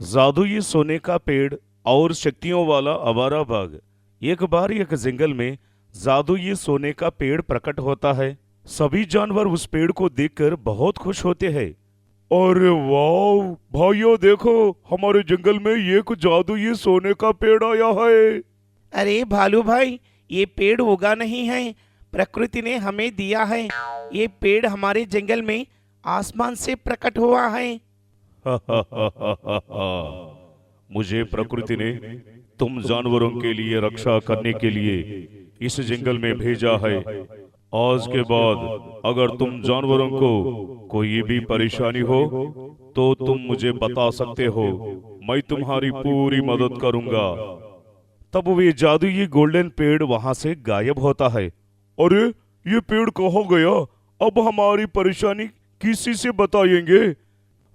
जादुई सोने का पेड़ और शक्तियों वाला आवारा बाघ। एक बार एक जंगल में जादुई सोने का पेड़ प्रकट होता है। सभी जानवर उस पेड़ को देखकर बहुत खुश होते हैं। अरे वाह भाइयों, देखो हमारे जंगल में एक जादुई सोने का पेड़ आया है। अरे भालू भाई, ये पेड़ उगा नहीं है, प्रकृति ने हमें दिया है। ये पेड़ हमारे जंगल में आसमान से प्रकट हुआ है। मुझे प्रकृति ने तुम जानवरों के लिए रक्षा करने के लिए इस जंगल में भेजा है। आज के बाद अगर तुम जानवरों को कोई भी परेशानी हो तो तुम मुझे बता सकते हो, मैं तुम्हारी पूरी मदद करूंगा। तब वे जादुई गोल्डन पेड़ वहां से गायब होता है। अरे ये पेड़ कहाँ गया? अब हमारी परेशानी किसी से बताएंगे?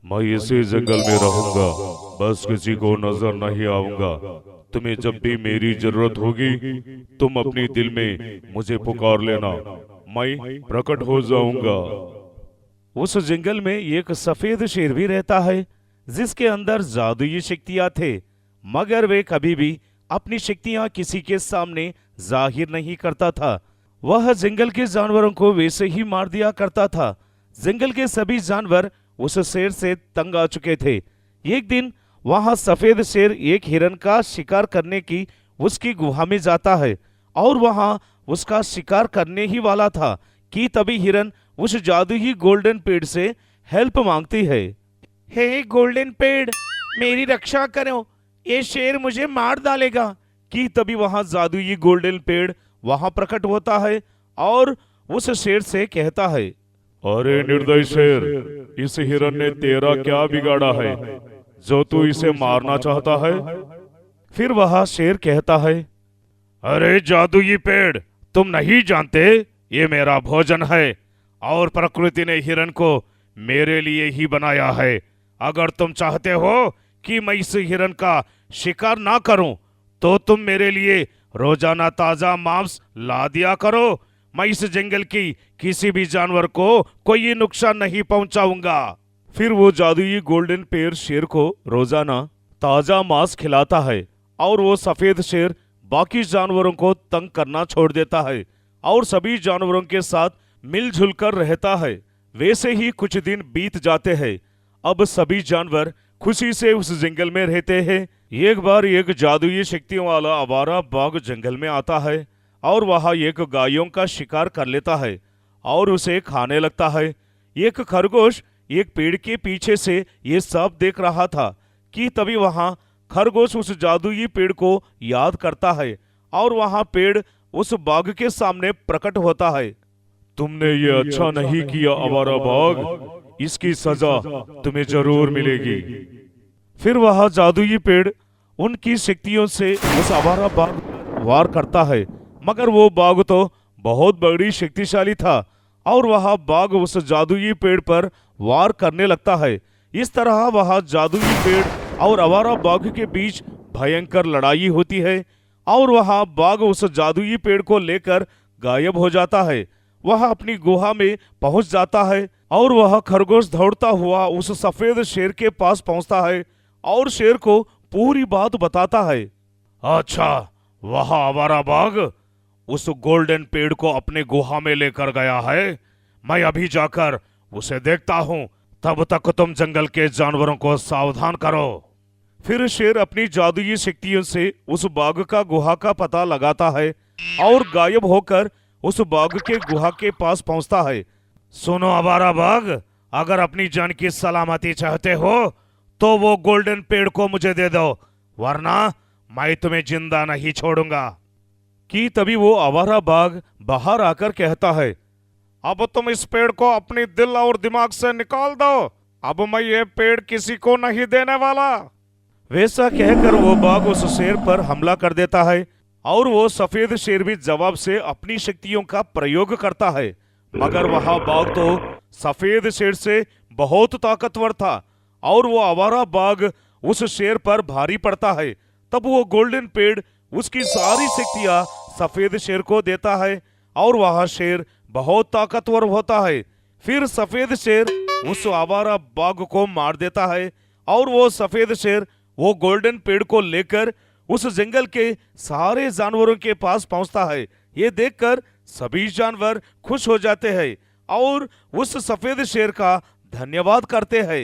मैं इसी जंगल में रहूंगा, बस किसी को नजर नहीं आऊंगा। तुम्हें जब भी मेरी जरूरत होगी तुम अपनी दिल में मुझे पुकार लेना, मैं प्रकट हो जाऊंगा। उस जंगल में एक सफेद शेर भी रहता है जिसके अंदर जादुई शक्तियां थे, मगर वे कभी भी अपनी शक्तियां किसी के सामने जाहिर नहीं करता था। वह जंगल के जानवरों को वैसे ही मार दिया करता था। जंगल के सभी जानवर उस शेर से तंग आ चुके थे। एक दिन वहां सफेद शेर एक हिरन का शिकार करने की उसकी गुहा में जाता है और वहां उसका शिकार करने ही वाला था कि तभी हिरन उस जादुई गोल्डन पेड़ से हेल्प मांगती है। हे गोल्डन पेड़, मेरी रक्षा करो, ये शेर मुझे मार डालेगा। कि तभी वहां जादुई गोल्डन पेड़ वहां प्रकट होता है और उस शेर से कहता है, अरे निर्दयी शेर, इस हिरन ने तेरा क्या बिगाड़ा है जो तू इसे मारना चाहता है? फिर वह शेर कहता है, अरे जादुई पेड़, तुम नहीं जानते ये मेरा भोजन है और प्रकृति ने हिरन को मेरे लिए ही बनाया है। अगर तुम चाहते हो कि मैं इस हिरन का शिकार ना करूं तो तुम मेरे लिए रोजाना ताजा मांस ला दिया करो। मैं इस जंगल की किसी भी जानवर को कोई नुकसान नहीं पहुंचाऊंगा। फिर वो जादुई गोल्डन पेड़ शेर को रोजाना ताजा मांस खिलाता है और वो सफेद शेर बाकी जानवरों को तंग करना छोड़ देता है और सभी जानवरों के साथ मिलजुल कर रहता है। वैसे ही कुछ दिन बीत जाते हैं। अब सभी जानवर खुशी से उस जंगल में रहते हैं। एक बार एक जादुई शक्तियों वाला आवारा बाघ जंगल में आता है और वहां एक गायों का शिकार कर लेता है और उसे खाने लगता है। एक खरगोश एक पेड़ के पीछे से ये सब देख रहा था कि तभी वहां खरगोश उस जादुई पेड़ को याद करता है और वहां पेड़ उस बाघ के सामने प्रकट होता है। तुमने ये अच्छा नहीं किया आवारा बाघ, इसकी सजा तुम्हें जरूर मिलेगी। फिर वह जादुई पेड़ उनकी शक्तियों से उस आवारा बाघ वार करता है, मगर वो बाघ तो बहुत बड़ी शक्तिशाली था और वह बाघ उस जादुई पेड़ पर वार करने लगता है। इस तरह वह जादुई पेड़ और आवारा बाघ के बीच भयंकर लड़ाई होती है और वह बाघ उस जादुई पेड़ को लेकर गायब हो जाता है। वह अपनी गुहा में पहुंच जाता है और वह खरगोश दौड़ता हुआ उस सफेद शेर के पास पहुंचता है और शेर को पूरी बात बताता है। अच्छा, वह आवारा बाघ उस गोल्डन पेड़ को अपने गुहा में लेकर गया है। मैं अभी जाकर उसे देखता हूं, तब तक तुम जंगल के जानवरों को सावधान करो। फिर शेर अपनी जादुई शक्तियों से उस बाघ का गुहा का पता लगाता है और गायब होकर उस बाघ के गुहा के पास पहुंचता है। सुनो आवारा बाघ, अगर अपनी जान की सलामती चाहते हो तो वो गोल्डन पेड़ को मुझे दे दो, वरना मैं तुम्हें जिंदा नहीं छोड़ूंगा। कि तभी वो आवारा बाघ बाहर आकर कहता है, अब तुम इस पेड़ को अपनी दिल और दिमाग से निकाल दो, अब मैं ये पेड़ किसी को नहीं देने वाला। वैसा कहकर वो बाघ उस शेर पर हमला कर देता है और वो सफेद शेर भी जवाब से अपनी शक्तियों का प्रयोग करता है, मगर वह बाघ तो सफेद शेर से बहुत ताकतवर था और वो आवारा बाघ उस शेर पर भारी पड़ता है। तब वो गोल्डन पेड़ उसकी सारी शक्तियां सफेद शेर को देता है और वह शेर बहुत ताकतवर होता है। फिर सफेद शेर उस आवारा बाघ को मार देता है और वो सफेद शेर वो गोल्डन पेड़ को लेकर उस जंगल के सारे जानवरों के पास पहुंचता है। ये देखकर सभी जानवर खुश हो जाते हैं और उस सफेद शेर का धन्यवाद करते हैं।